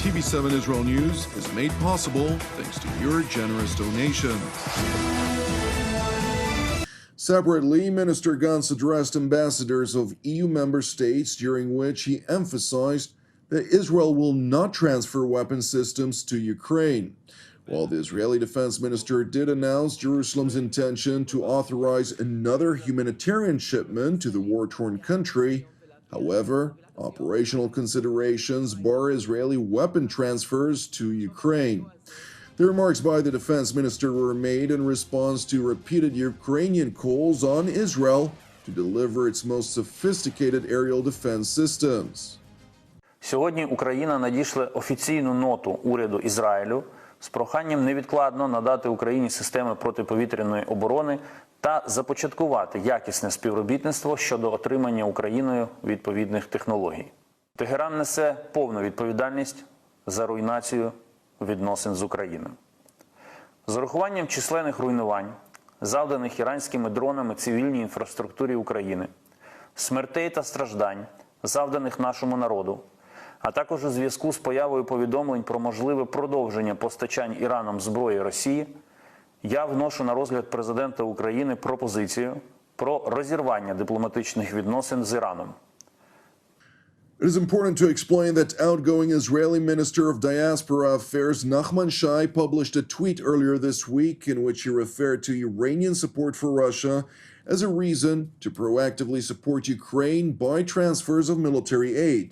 TV7 Israel News is made possible thanks to your generous donations. Separately, Minister Gantz addressed ambassadors of EU member states, during which he emphasized that Israel will not transfer weapon systems to Ukraine. While the Israeli defense minister did announce Jerusalem's intention to authorize another humanitarian shipment to the war-torn country, however, operational considerations bar Israeli weapon transfers to Ukraine. The remarks by the defense minister were made in response to repeated Ukrainian calls on Israel to deliver its most sophisticated aerial defense systems. Сьогодні Україна надійшла офіційну ноту уряду Ізраїлю з проханням невідкладно надати Україні системи протиповітряної оборони та започаткувати якісне співробітництво щодо отримання Україною відповідних технологій. Тегеран несе повну відповідальність за руйнацію відносин з Україною. З урахуванням численних руйнувань, завданих іранськими дронами цивільній інфраструктурі України, смертей та страждань, завданих нашому народу, а також у зв'язку з появою повідомлень про можливе продовження постачань Іраном зброї Росії, я вношу на розгляд президента України пропозицію про розірвання дипломатичних відносин з Іраном. It is important to explain that outgoing Israeli Minister of Diaspora Affairs Nachman Shai published a tweet earlier this week in which he referred to Iranian support for Russia as a reason to proactively support Ukraine by transfers of military aid.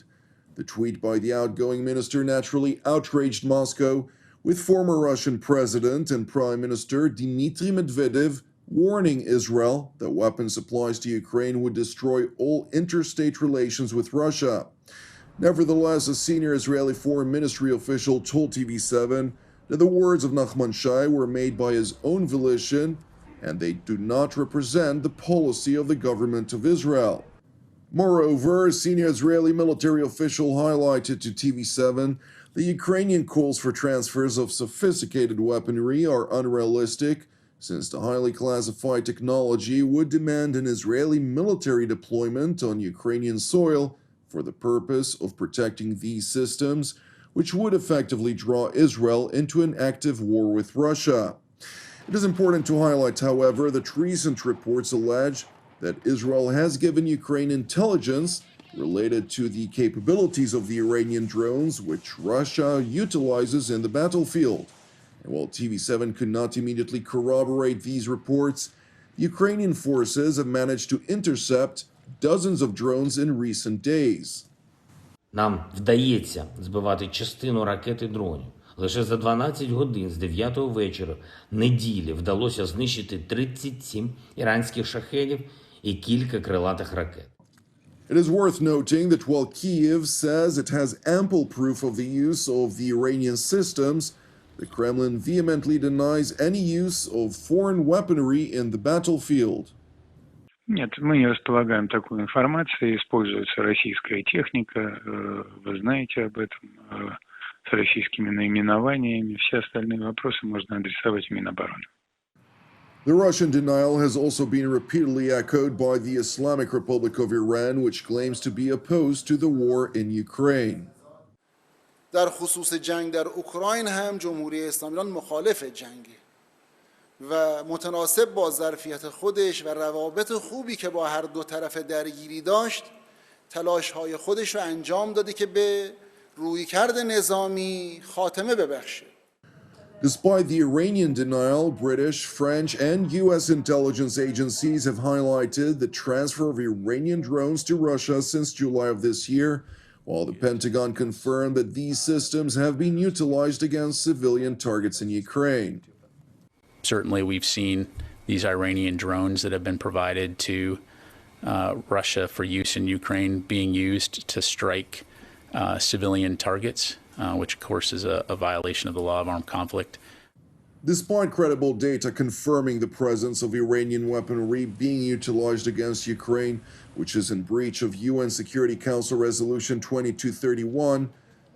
The tweet by the outgoing minister naturally outraged Moscow, with former Russian President and Prime Minister Dmitry Medvedev warning Israel that weapon supplies to Ukraine would destroy all interstate relations with Russia. Nevertheless, a senior Israeli foreign ministry official told TV7 that the words of Nachman Shai were made by his own volition and they do not represent the policy of the government of Israel. Moreover, a senior Israeli military official highlighted to TV7 the Ukrainian calls for transfers of sophisticated weaponry are unrealistic, since the highly classified technology would demand an Israeli military deployment on Ukrainian soil for the purpose of protecting these systems, which would effectively draw Israel into an active war with Russia. It is important to highlight, however, that recent reports allege that Israel has given Ukraine intelligence related to the capabilities of the Iranian drones, which Russia utilizes in the battlefield. And while TV7 could not immediately corroborate these reports, the Ukrainian forces have managed to intercept dozens of drones in recent days. Нам вдається збивати частину ракет і дронів. Лише за 12 годин з 9 вечора неділі вдалося знищити 37 іранських шахедів і кілька крилатих ракет. It is worth noting that while Kyiv says it has ample proof of the use of the Iranian systems, the Kremlin vehemently denies any use of foreign weaponry in the battlefield. Нет, мы не располагаем такой информацией. Используется российская техника, вы знаете об этом, с российскими наименованиями. Все остальные вопросы можно адресовать в Минобороны. The Russian denial has also been repeatedly echoed by the Islamic Republic of Iran, which claims to be opposed to the war in Ukraine. در خصوص جنگ در اوکراین هم جمهوری اسلامی ایران مخالف جنگه و متناسب با ظرفیت خودش و روابط خوبی که با هر دو طرف درگیری داشت تلاش‌های خودش رو انجام داده که به رویکرد نظامی خاتمه ببخشه. Despite the Iranian denial, British, French, and U.S. intelligence agencies have highlighted the transfer of Iranian drones to Russia since July of this year, while the Pentagon confirmed that these systems have been utilized against civilian targets in Ukraine. Certainly, we've seen these Iranian drones that have been provided to Russia for use in Ukraine being used to strike civilian targets, which of course is a violation of the law of armed conflict. Despite credible data confirming the presence of Iranian weaponry being utilized against Ukraine, which is in breach of UN Security Council Resolution 2231,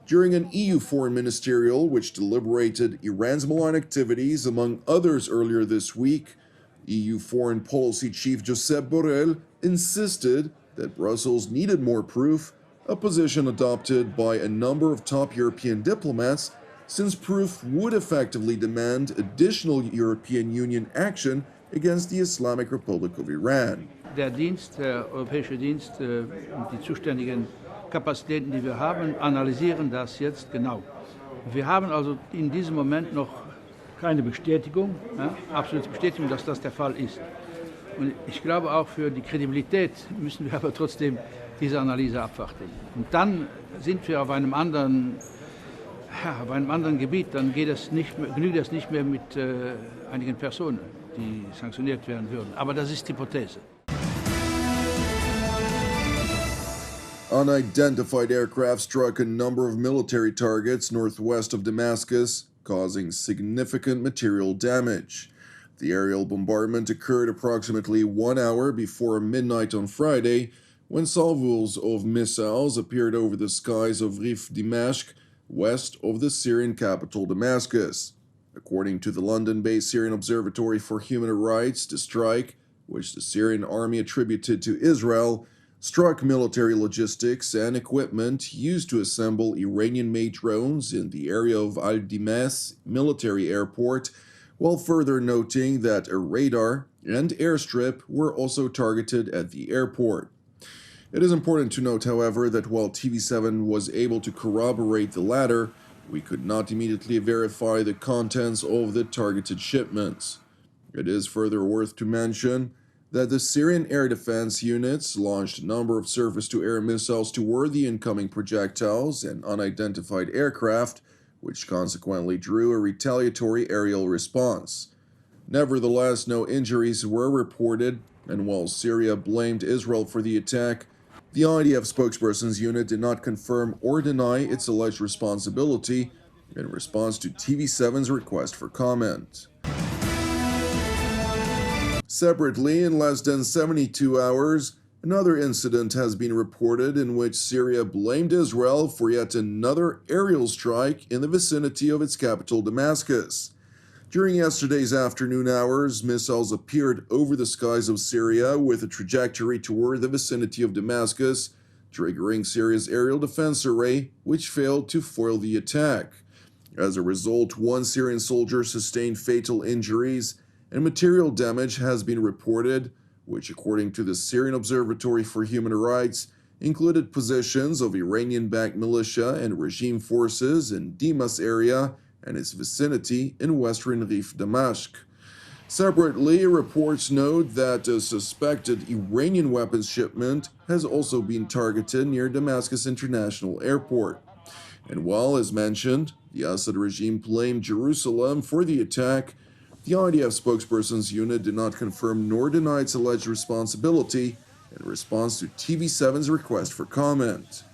during an EU foreign ministerial which deliberated Iran's malign activities, among others earlier this week, EU Foreign Policy Chief Josep Borrell insisted that Brussels needed more proof a position adopted by a number of top European diplomats, since proof would effectively demand additional European Union action against the Islamic Republic of Iran. Der Dienst, der Europäische Dienst und die zuständigen Kapazitäten, die wir haben, analysieren das jetzt genau. Wir haben also in diesem Moment noch keine Bestätigung, absolute Bestätigung, dass das der Fall ist. Und ich glaube, auch für die Kredibilität müssen wir aber trotzdem diese Analyse abwarten. Und dann sind wir auf einem anderen Gebiet, dann genügt es nicht mehr mit einigen Personen, die sanktioniert werden würden. Aber das ist die Hypothese. Unidentified aircraft struck a number of military targets northwest of Damascus, causing significant material damage. The aerial bombardment occurred approximately 1 hour before midnight on Friday, when salvos of missiles appeared over the skies of Rif Dimashq, west of the Syrian capital Damascus. According to the London-based Syrian Observatory for Human Rights, the strike, which the Syrian army attributed to Israel, struck military logistics and equipment used to assemble Iranian-made drones in the area of Al-Dimas military airport, while further noting that a radar and airstrip were also targeted at the airport. It is important to note, however, that while TV7 was able to corroborate the latter, we could not immediately verify the contents of the targeted shipments. It is further worth to mention that the Syrian air defense units launched a number of surface-to-air missiles toward the incoming projectiles and unidentified aircraft, which consequently drew a retaliatory aerial response. Nevertheless, no injuries were reported, and while Syria blamed Israel for the attack, the IDF spokesperson's unit did not confirm or deny its alleged responsibility in response to TV7's request for comment. Separately, in less than 72 hours, another incident has been reported in which Syria blamed Israel for yet another aerial strike in the vicinity of its capital, Damascus. During yesterday's afternoon hours, missiles appeared over the skies of Syria with a trajectory toward the vicinity of Damascus, triggering Syria's aerial defense array, which failed to foil the attack. As a result, one Syrian soldier sustained fatal injuries, and material damage has been reported, which, according to the Syrian Observatory for Human Rights, included positions of Iranian-backed militia and regime forces in Dimas area and its vicinity in western Rif Dimashq. Separately, reports note that a suspected Iranian weapons shipment has also been targeted near Damascus International Airport. And while, as mentioned, the Assad regime blamed Jerusalem for the attack, the IDF spokesperson's unit did not confirm nor deny its alleged responsibility in response to TV7's request for comment.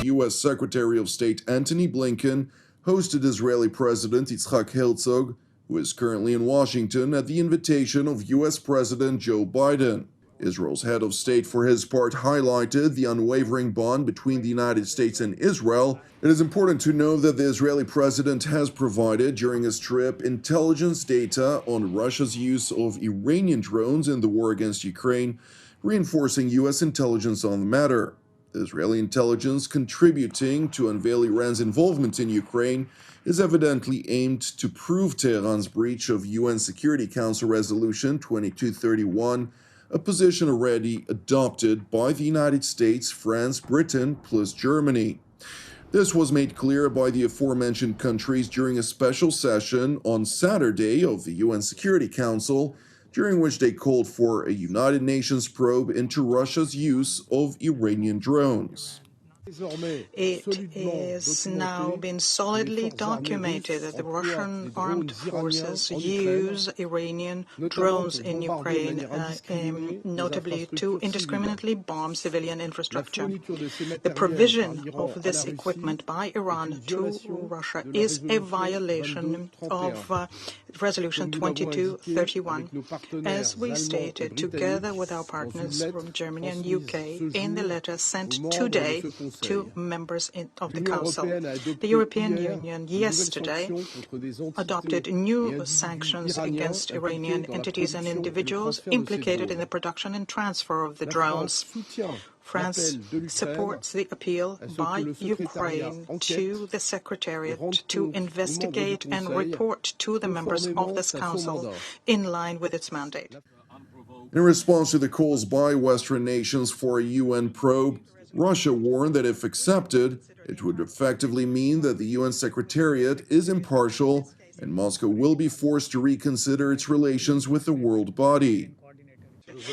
U.S. Secretary of State Antony Blinken hosted Israeli President Yitzhak Herzog, who is currently in Washington, at the invitation of U.S. President Joe Biden. Israel's head of state, for his part, highlighted the unwavering bond between the United States and Israel. It is important to note that the Israeli president has provided, during his trip, intelligence data on Russia's use of Iranian drones in the war against Ukraine, reinforcing U.S. intelligence on the matter. Israeli intelligence contributing to unveil Iran's involvement in Ukraine is evidently aimed to prove Tehran's breach of UN Security Council Resolution 2231, a position already adopted by the United States, France, Britain, plus Germany. This was made clear by the aforementioned countries during a special session on Saturday of the UN Security Council, during which they called for a United Nations probe into Russia's use of Iranian drones. It is now been solidly documented that the Russian armed forces use Iranian drones in Ukraine, notably to indiscriminately bomb civilian infrastructure. The provision of this equipment by Iran to Russia is a violation of Resolution 2231, as we stated together with our partners from Germany and UK in the letter sent today to members of the Council. The European Union yesterday adopted new sanctions against Iranian entities and individuals implicated in the production and transfer of the drones. France supports the appeal by Ukraine to the Secretariat to investigate and report to the members of this Council in line with its mandate. In response to the calls by Western nations for a UN probe, Russia warned that if accepted, it would effectively mean that the UN Secretariat is impartial and Moscow will be forced to reconsider its relations with the world body.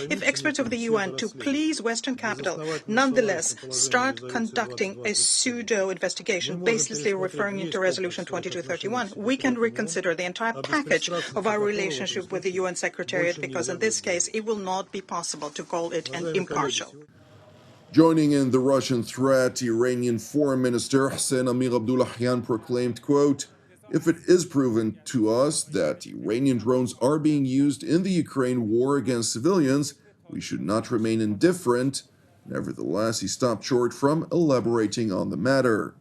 If experts of the UN, to please Western capital, nonetheless start conducting a pseudo-investigation, basically referring to Resolution 2231, we can reconsider the entire package of our relationship with the UN Secretariat, because in this case it will not be possible to call it an impartial. Joining in the Russian threat, Iranian Foreign Minister Hossein Amir-Abdollahian proclaimed, quote, "If it is proven to us that Iranian drones are being used in the Ukraine war against civilians, we should not remain indifferent." Nevertheless, he stopped short from elaborating on the matter.